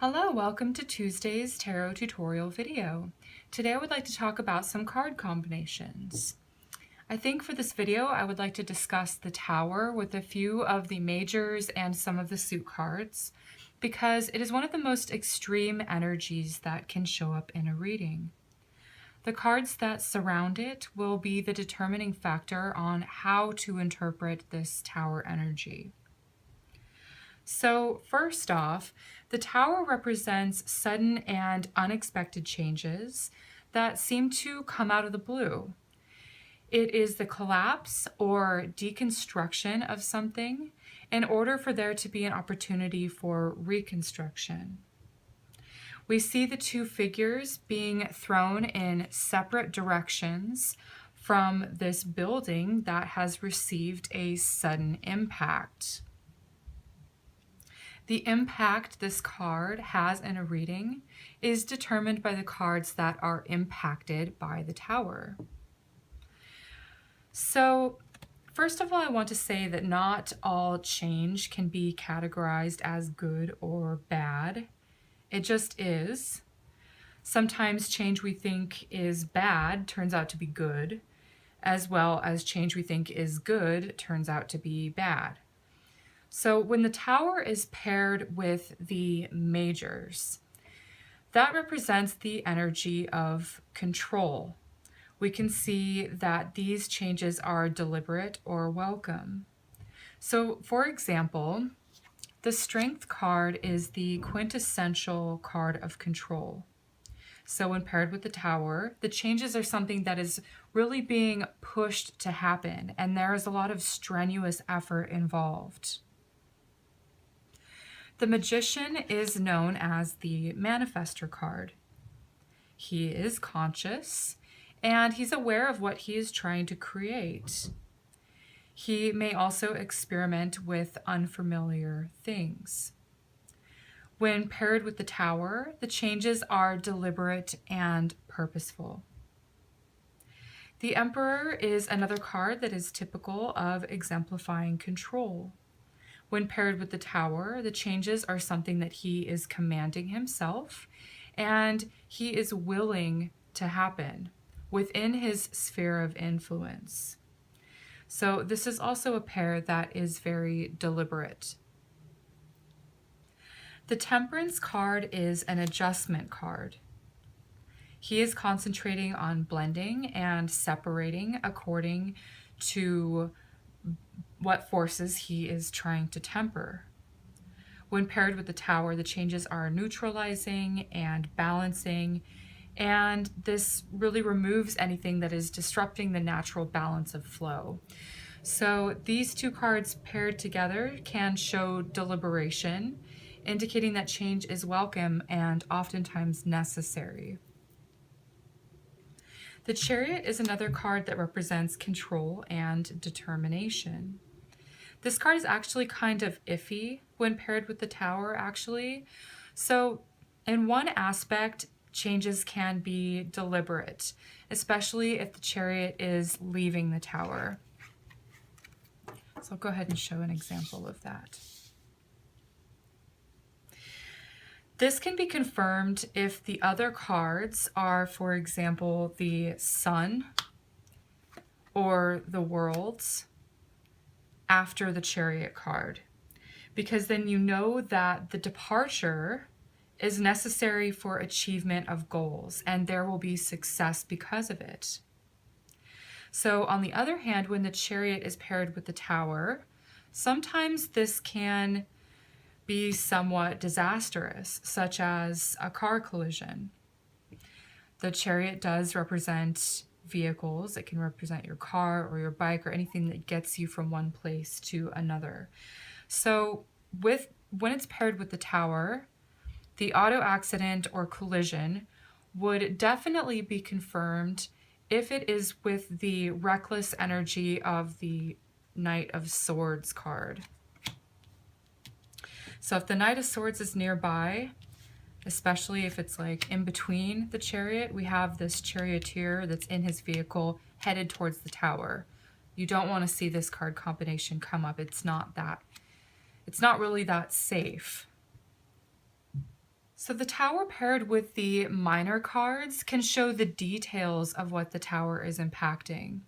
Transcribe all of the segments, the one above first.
Hello, welcome to Tuesday's tarot tutorial video. Today I would like to talk about some card combinations. I think for this video I would like to discuss the Tower with a few of the majors and some of the suit cards because it is one of the most extreme energies that can show up in a reading. The cards that surround it will be the determining factor on how to interpret this Tower energy. So first off, the Tower represents sudden and unexpected changes that seem to come out of the blue. It is the collapse or deconstruction of something in order for there to be an opportunity for reconstruction. We see the two figures being thrown in separate directions from this building that has received a sudden impact. The impact this card has in a reading is determined by the cards that are impacted by the Tower. So, first of all, I want to say that not all change can be categorized as good or bad. It just is. Sometimes change we think is bad turns out to be good, as well as change we think is good turns out to be bad. So when the Tower is paired with the majors, that represents the energy of control. We can see that these changes are deliberate or welcome. So for example, the Strength card is the quintessential card of control. So when paired with the Tower, the changes are something that is really being pushed to happen, and there is a lot of strenuous effort involved. The Magician is known as the Manifestor card. He is conscious, and he's aware of what he is trying to create. He may also experiment with unfamiliar things. When paired with the Tower, the changes are deliberate and purposeful. The Emperor is another card that is typical of exemplifying control. When paired with the Tower, the changes are something that he is commanding himself, and he is willing to happen within his sphere of influence. So this is also a pair that is very deliberate. The Temperance card is an adjustment card. He is concentrating on blending and separating according to what forces he is trying to temper. When paired with the Tower, the changes are neutralizing and balancing, and this really removes anything that is disrupting the natural balance of flow. So these two cards paired together can show deliberation, indicating that change is welcome and oftentimes necessary. The Chariot is another card that represents control and determination. This card is actually kind of iffy when paired with the Tower, actually. So in one aspect, changes can be deliberate, especially if the Chariot is leaving the Tower. So I'll go ahead and show an example of that. This can be confirmed if the other cards are, for example, the Sun or the Worlds after the Chariot card, because then you know that the departure is necessary for achievement of goals and there will be success because of it. So on the other hand, when the Chariot is paired with the Tower, sometimes this can be somewhat disastrous, such as a car collision. The Chariot does represent vehicles. It can represent your car or your bike or anything that gets you from one place to another. So when it's paired with the Tower, the auto accident or collision would definitely be confirmed if it is with the reckless energy of the Knight of Swords card. So if the Knight of Swords is nearby, especially if it's like in between the Chariot, we have this charioteer that's in his vehicle headed towards the Tower. You don't want to see this card combination come up. It's not really that safe. So the Tower paired with the minor cards can show the details of what the Tower is impacting.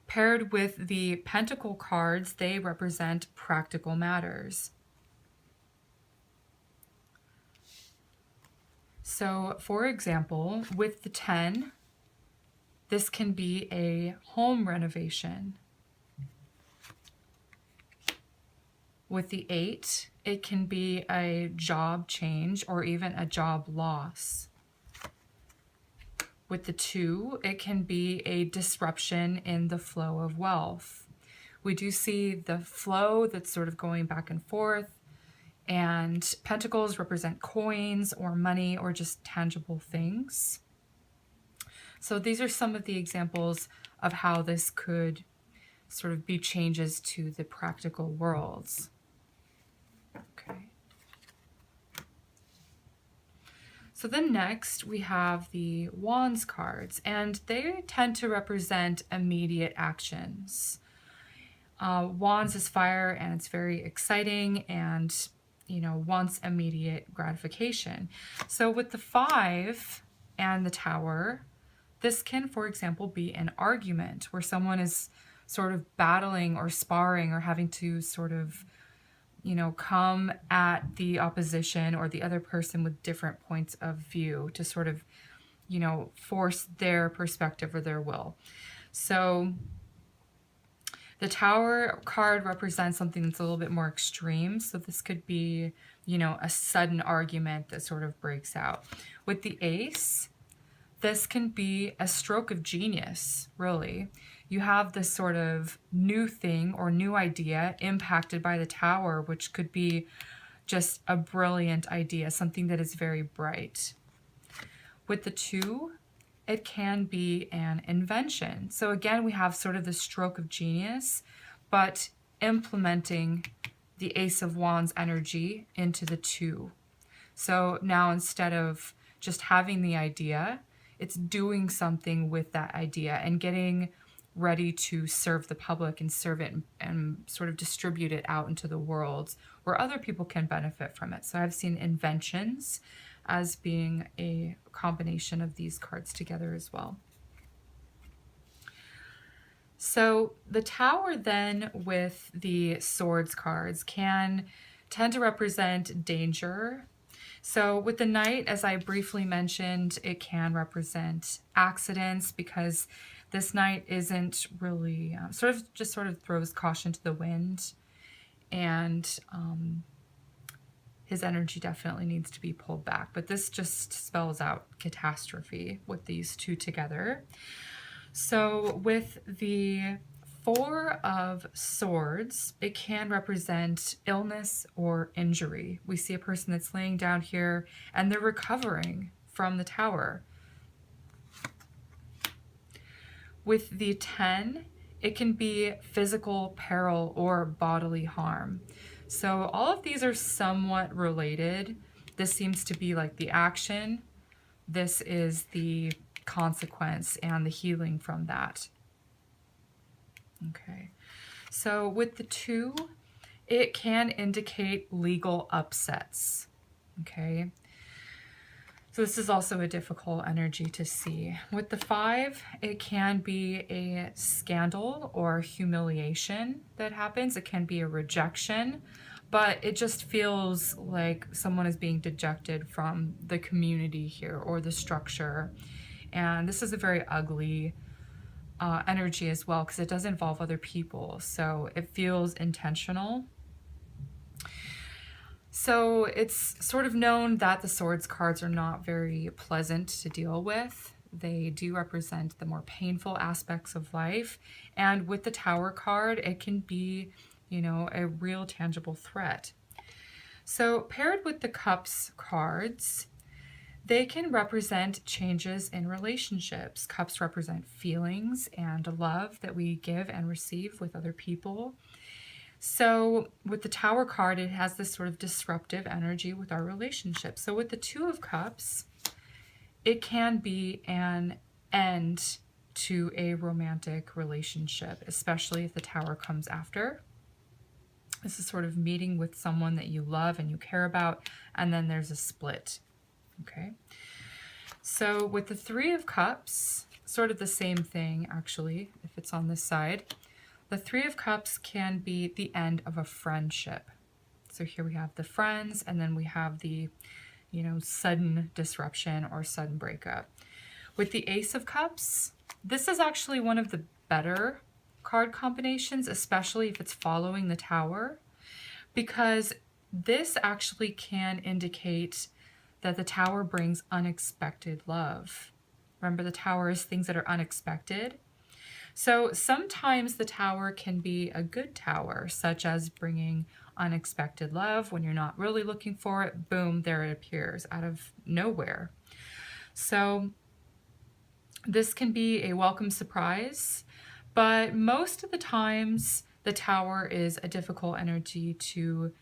Paired with the Pentacle cards, they represent practical matters. So, for example, with the 10, this can be a home renovation. With the 8, it can be a job change or even a job loss. With the 2, it can be a disruption in the flow of wealth. We do see the flow that's sort of going back and forth, and pentacles represent coins or money or just tangible things. So these are some of the examples of how this could sort of be changes to the practical worlds. Okay. So then next we have the Wands cards, and they tend to represent immediate actions. Wands is fire, and it's very exciting and, wants immediate gratification. So with the 5 and the Tower, this can, for example, be an argument where someone is sort of battling or sparring or having to sort of, come at the opposition or the other person with different points of view to sort of, force their perspective or their will. So the Tower card represents something that's a little bit more extreme. So this could be, a sudden argument that sort of breaks out. With the Ace, this can be a stroke of genius, really. You have this sort of new thing or new idea impacted by the Tower, which could be just a brilliant idea, something that is very bright. With the 2, it can be an invention. So again, we have sort of the stroke of genius, but implementing the Ace of Wands energy into the 2. So now instead of just having the idea, it's doing something with that idea and getting ready to serve the public and serve it and sort of distribute it out into the world where other people can benefit from it. So I've seen inventions as being a combination of these cards together as well. So the Tower then with the Swords cards can tend to represent danger. So with the Knight, as I briefly mentioned, it can represent accidents because this Knight isn't really, sort of throws caution to the wind, and his energy definitely needs to be pulled back. But this just spells out catastrophe with these two together. So with the 4 of Swords, it can represent illness or injury. We see a person that's laying down here and they're recovering from the Tower. With the 10, it can be physical peril or bodily harm. So all of these are somewhat related. This seems to be like the action. This is the consequence and the healing from that. Okay, so with the 2, it can indicate legal upsets. Okay, so this is also a difficult energy to see. With the 5, it can be a scandal or humiliation that happens. It can be a rejection, but it just feels like someone is being dejected from the community here or the structure. And this is a very ugly energy as well because it does involve other people. So it feels intentional. So it's sort of known that the Swords cards are not very pleasant to deal with. They do represent the more painful aspects of life. And with the Tower card, it can be, a real tangible threat. So paired with the Cups cards, they can represent changes in relationships. Cups represent feelings and love that we give and receive with other people. So with the Tower card, it has this sort of disruptive energy with our relationships. So with the 2 of Cups, it can be an end to a romantic relationship, especially if the Tower comes after. This is sort of meeting with someone that you love and you care about, and then there's a split. Okay. So with the Three of Cups, sort of the same thing actually, if it's on this side. The Three of Cups can be the end of a friendship. So here we have the friends, and then we have the, sudden disruption or sudden breakup. With the Ace of Cups, this is actually one of the better card combinations, especially if it's following the Tower, because this actually can indicate that the Tower brings unexpected love. Remember, the Tower is things that are unexpected. So sometimes the Tower can be a good tower, such as bringing unexpected love when you're not really looking for it. Boom, there it appears out of nowhere. So this can be a welcome surprise, but most of the times the Tower is a difficult energy to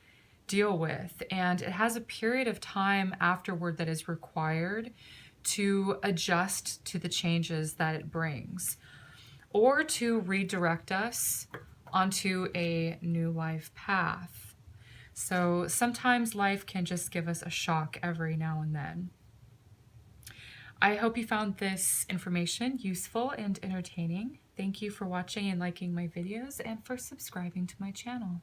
deal with, and it has a period of time afterward that is required to adjust to the changes that it brings, or to redirect us onto a new life path. So sometimes life can just give us a shock every now and then. I hope you found this information useful and entertaining. Thank you for watching and liking my videos, and for subscribing to my channel.